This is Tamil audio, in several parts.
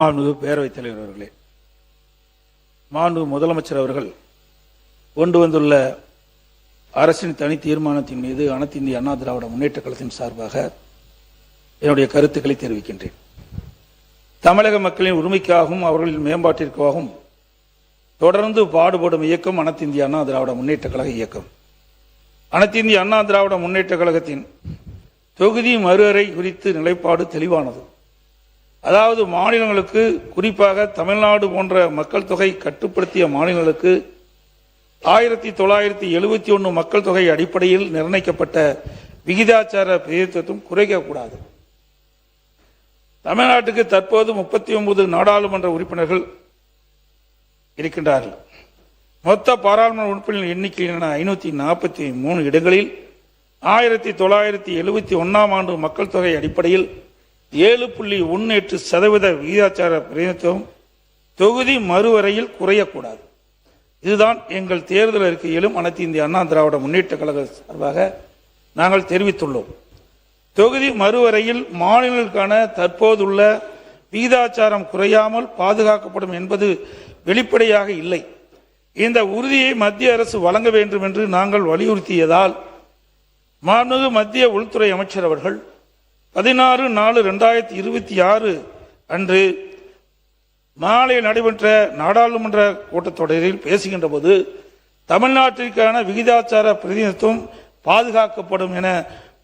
மாண்புமிகு பேரவைத் தலைவர் அவர்களே, மாண்புமிகு முதலமைச்சர் அவர்கள் கொண்டு வந்துள்ள அரசின் தனி தீர்மானத்தின் மீது அனைத்து இந்திய அண்ணா திராவிட முன்னேற்ற கழகத்தின் சார்பாக என்னுடைய கருத்துக்களை தெரிவிக்கின்றேன். தமிழக மக்களின் உரிமைக்காகவும் அவர்களின் மேம்பாட்டிற்காகவும் தொடர்ந்து பாடுபடும் இயக்கம் அனைத்து இந்திய அண்ணா திராவிட முன்னேற்ற கழக இயக்கம். அனைத்து இந்திய அண்ணா திராவிட முன்னேற்ற கழகத்தின் தொகுதி மறுவரை குறித்து நிலைப்பாடு தெளிவானது. அதாவது மாநிலங்களுக்கு, குறிப்பாக தமிழ்நாடு போன்ற மக்கள் தொகை கட்டுப்படுத்திய மாநிலங்களுக்கு 1971 மக்கள் தொகை அடிப்படையில் நிர்ணயிக்கப்பட்ட விகிதாச்சார பிரதிநிதித்துவம் குறைக்கக்கூடாது. தமிழ்நாட்டுக்கு தற்போது 39 நாடாளுமன்ற உறுப்பினர்கள் இருக்கின்றார்கள். மொத்த பாராளுமன்ற உறுப்பினர்கள் எண்ணிக்கையிலான 543 இடங்களில் 1971 ஆண்டு மக்கள் தொகை அடிப்படையில் 7.18% விகிதாச்சார பிரதிநிதித்துவம் தொகுதி மறுவரையில் குறையக்கூடாது. இதுதான் எங்கள் தேர்தல் அறிக்கையிலும் அனைத்து இந்திய அண்ணா திராவிட முன்னேற்ற கழக சார்பாக நாங்கள் தெரிவித்துள்ளோம். தொகுதி மறுவரையில் மாநிலங்களுக்கான தற்போதுள்ள விகிதாச்சாரம் குறையாமல் பாதுகாக்கப்படும் என்பது வெளிப்படையாக இல்லை. இந்த உறுதியை மத்திய அரசு வழங்க வேண்டும் என்று நாங்கள் வலியுறுத்தியதால் மாண்புமிகு மத்திய உள்துறை அமைச்சர் அவர்கள் 16/4/2026 அன்று மாலை நடைபெற்ற நாடாளுமன்ற கூட்டத்தொடரில் பேசுகின்ற போது தமிழ்நாட்டிற்கான விகிதாச்சார பிரதிநிதித்துவம் பாதுகாக்கப்படும் என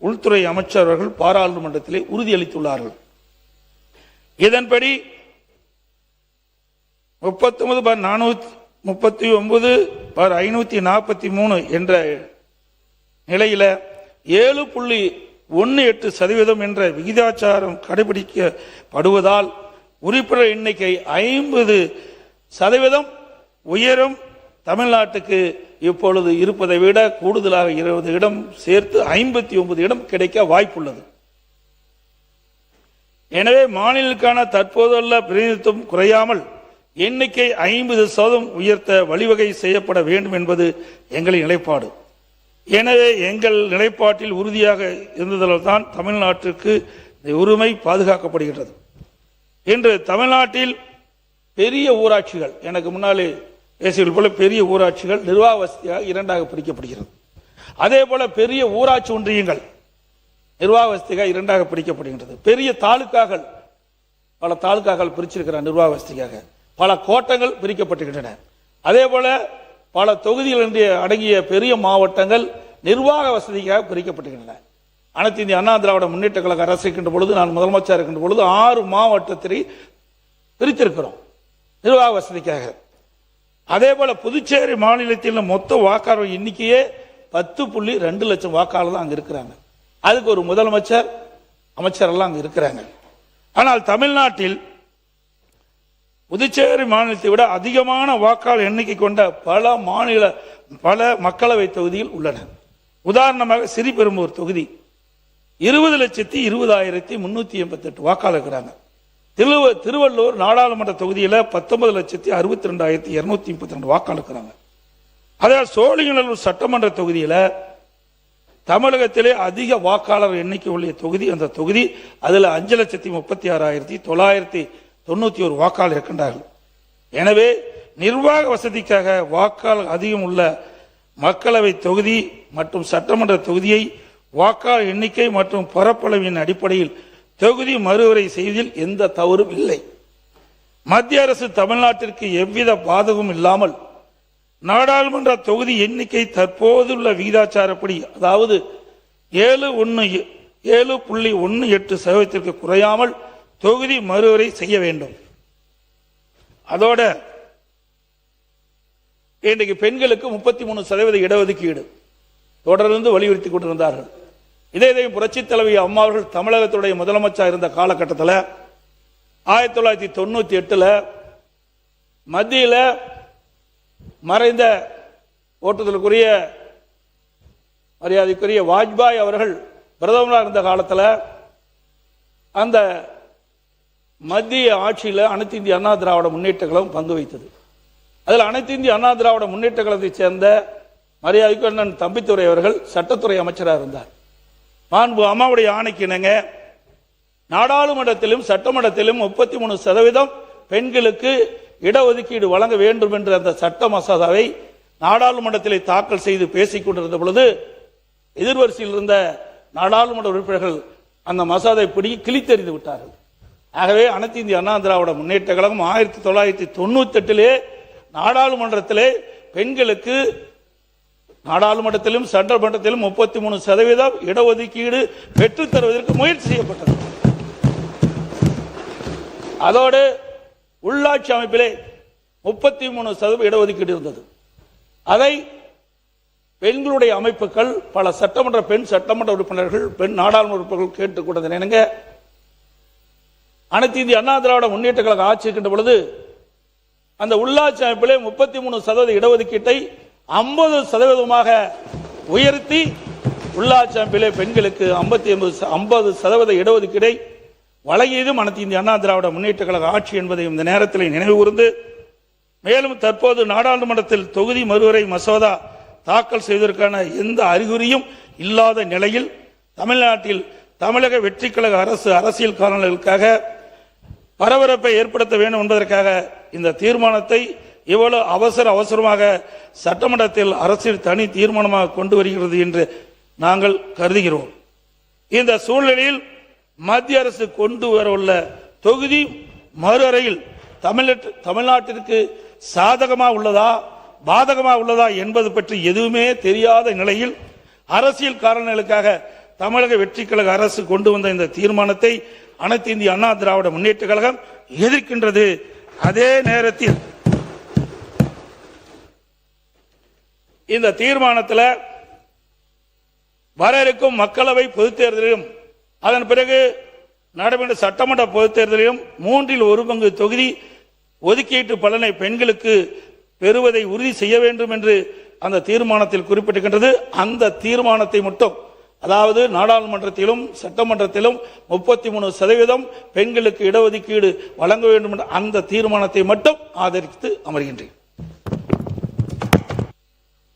உள்துறை அமைச்சர் அவர்கள் பாராளுமன்றத்திலே உறுதியளித்துள்ளார்கள். இதன்படி 39/439/543 என்ற நிலையில 7.18% என்ற விகிதாச்சாரம் கடைபிடிக்கப்படுவதால் உறுப்பினர் எண்ணிக்கை 50% உயரும். தமிழ்நாட்டுக்கு இப்பொழுது இருப்பதை விட கூடுதலாக 20 இடம் சேர்த்து 59 இடம் கிடைக்க வாய்ப்புள்ளது. எனவே மாநிலங்களுக்கான தற்போதுள்ள பிரதிநிதித்துவம் குறையாமல் எண்ணிக்கை 50% உயர்த்த வழிவகை செய்யப்பட வேண்டும் என்பது எங்களின் நிலைப்பாடு. எனவே எங்கள் நிலைப்பாட்டில் உறுதியாக இருந்ததால் தான் தமிழ்நாட்டிற்கு உரிமை பாதுகாக்கப்படுகிறது. இன்று தமிழ்நாட்டில் பெரிய ஊராட்சிகள், எனக்கு முன்னாலே பேசியது போல பெரிய ஊராட்சிகள் நிர்வாக வசதியாக 2ஆக பிரிக்கப்படுகிறது. அதே போல பெரிய ஊராட்சி ஒன்றியங்கள் நிர்வாக வசதியாக 2ஆக பிரிக்கப்படுகின்றது. பெரிய தாலுக்காக்கள், பல தாலுக்காக்கள் பிரிச்சிருக்கிற நிர்வாக வசதியாக பல கோட்டங்கள் பிரிக்கப்பட்டுகின்றன. அதே போல பல தொகுதிகள் என்று அடங்கிய பெரிய மாவட்டங்கள் நிர்வாக வசதிக்காக பிரிக்கப்பட்டுகின்றன. அனைத்து இந்திய அண்ணா திராவிட முன்னேற்ற கழக அரசு இருக்கின்ற பொழுது, நான் முதலமைச்சர் இருக்கின்ற பொழுது 6 மாவட்டத்தை பிரித்திருக்கிறோம் நிர்வாக வசதிக்காக. அதே போல புதுச்சேரி மாநிலத்தில் மொத்த வாக்காளர் எண்ணிக்கையே 10.2 லட்சம் வாக்காளர் தான் அங்க இருக்கிறாங்க. அதுக்கு ஒரு முதலமைச்சர், அமைச்சர் எல்லாம் அங்க இருக்கிறாங்க. ஆனால் தமிழ்நாட்டில் புதுச்சேரி மாநிலத்தை விட அதிகமான வாக்காளர் எண்ணிக்கை கொண்ட பல மக்களவை தொகுதிகள் உள்ளன. உதாரணமாக ஸ்ரீபெரும்பூர் தொகுதி 20,20,388 வாக்காளர் இருக்கிறாங்க. திருவள்ளூர் நாடாளுமன்ற தொகுதியில் 19,62,232 வாக்காளர் இருக்கிறாங்க. அதாவது சோழிங்கநல்லூர் சட்டமன்ற தொகுதியில் தமிழகத்திலே அதிக வாக்காளர் எண்ணிக்கை உள்ள தொகுதி அந்த தொகுதி. அதில் 5,36,991 வாக்காளர் இருக்கின்றார்கள். எனவே நிர்வாக வசதிக்காக வாக்காளர் அதிகம் உள்ள மக்களவை தொகுதி மற்றும் சட்டமன்ற தொகுதியை வாக்காளர் எண்ணிக்கை மற்றும் பரப்பளவின் அடிப்படையில் தொகுதி மறுவரை செய்வதில் எந்த தவறும் இல்லை. மத்திய அரசு தமிழ்நாட்டிற்கு எவ்வித பாதகமும் இல்லாமல் நாடாளுமன்ற தொகுதி எண்ணிக்கை தற்போதுள்ள விகிதாச்சாரப்படி, அதாவது 7.18% குறையாமல் தொகுதி மறுவரை செய்ய வேண்டும். அதோட இன்றைக்கு பெண்களுக்கு 33% இடஒதுக்கீடு தொடர்ந்து வலியுறுத்தி கொண்டிருந்தார்கள். இதையும் புரட்சி தலைவி அம்மா அவர்கள் தமிழகத்துடைய முதலமைச்சர் இருந்த காலகட்டத்தில் 1998 மத்தியில் மறைந்த ஓட்டுதலுக்குரிய மரியாதைக்குரிய வாஜ்பாய் அவர்கள் பிரதமராக இருந்த காலத்தில் அந்த மத்திய ஆட்சியில் அனைத்து இந்திய அண்ணா திராவிட முன்னேற்ற கழகம் பங்கு வைத்தது. அதில் அனைத்து இந்திய அண்ணா திராவிட முன்னேற்ற கழகத்தை சேர்ந்த மரியாதைக்கு அண்ணன் தம்பித்துறை அவர்கள் சட்டத்துறை அமைச்சராக இருந்தார். மாண்பு அம்மாவுடைய ஆணைக்கு இணங்க நாடாளுமன்றத்திலும் சட்டமன்றத்திலும் 33% பெண்களுக்கு இடஒதுக்கீடு வழங்க வேண்டும் என்ற அந்த சட்ட மசோதாவை நாடாளுமன்றத்தில் தாக்கல் செய்து பேசிக் கொண்டிருந்த பொழுது எதிர்வரிசையில் இருந்த நாடாளுமன்ற உறுப்பினர்கள் அந்த மசோதாவை பிடிக்கி கிழித்தெறிந்து விட்டார்கள். ஆகவே அனைத்து இந்திய அண்ணா திராவிட முன்னேற்ற கழகம் 1998 நாடாளுமன்றத்திலே பெண்களுக்கு நாடாளுமன்றத்திலும் சட்டமன்றத்திலும் 33% இடஒதுக்கீடு பெற்றுத் தருவதற்கு முயற்சி செய்யப்பட்டது. அதோடு உள்ளாட்சி அமைப்பிலே 33% இடஒதுக்கீடு இருந்தது. அதை பெண்களுடைய அமைப்புகள் பல பெண் சட்டமன்ற உறுப்பினர்கள் பெண் நாடாளுமன்ற உறுப்பினர்கள் கேட்டுக்கொண்டது என்னங்க, அனைத்து இந்திய அண்ணா திராவிட முன்னேற்ற கழக ஆட்சி இருக்கின்ற பொழுது அந்த உள்ளாட்சி அமைப்பிலே 33% இடஒதுக்கீட்டை 50% உயர்த்தி உள்ளாட்சி அமைப்பிலே பெண்களுக்கு 50% இடஒதுக்கீடை வழங்கியதும் அனைத்து இந்திய அண்ணா திராவிட முன்னேற்ற கழக ஆட்சி என்பதை இந்த நேரத்தில் நினைவு கூர்ந்து, மேலும் தற்போது நாடாளுமன்றத்தில் தொகுதி மறுவரை மசோதா தாக்கல் செய்வதற்கான எந்த அறிகுறியும் இல்லாத நிலையில் தமிழ்நாட்டில் தமிழக வெற்றி கழக அரசு அரசியல் காரணங்களுக்காக பரபரப்பை ஏற்படுத்த வேண்டும் என்பதற்காக இந்த தீர்மானத்தை இவ்வளவு அவசரமாக சட்டமன்றத்தில் அரசியல் தனி தீர்மானமாக கொண்டு வருகிறது என்று நாங்கள் கருதுகிறோம். இந்த சூழ்நிலையில் மத்திய அரசு கொண்டு வரவுள்ள தொகுதி மறுவரையில் தமிழ்நாட்டிற்கு சாதகமாக உள்ளதா பாதகமாக உள்ளதா என்பது பற்றி எதுவுமே தெரியாத நிலையில் அரசியல் காரணங்களுக்காக தமிழக வெற்றி கழக அரசு கொண்டு வந்த இந்த தீர்மானத்தை அனைத்து இந்திய அண்ணா திராவிட முன்னேற்ற கழகம் எதிர்க்கின்றது. அதே நேரத்தில் இந்த தீர்மானத்தில் வர இருக்கும் மக்களவை பொதுத் தேர்தலிலும் அதன் பிறகு நடைபெற்ற சட்டமன்ற பொதுத் தேர்தலிலும் 1/3 தொகுதி ஒதுக்கீட்டு பலனை பெண்களுக்கு பெறுவதை உறுதி செய்ய வேண்டும் என்று அந்த தீர்மானத்தில் குறிப்பிட்டிருக்கின்றது. அந்த தீர்மானத்தை மட்டும், அதாவது நாடாளுமன்றத்திலும் சட்டமன்றத்திலும் 33% பெண்களுக்கு இடஒதுக்கீடு வழங்க வேண்டும் என்ற அந்த தீர்மானத்தை மட்டும் ஆதரித்து அமர்கின்றேன்.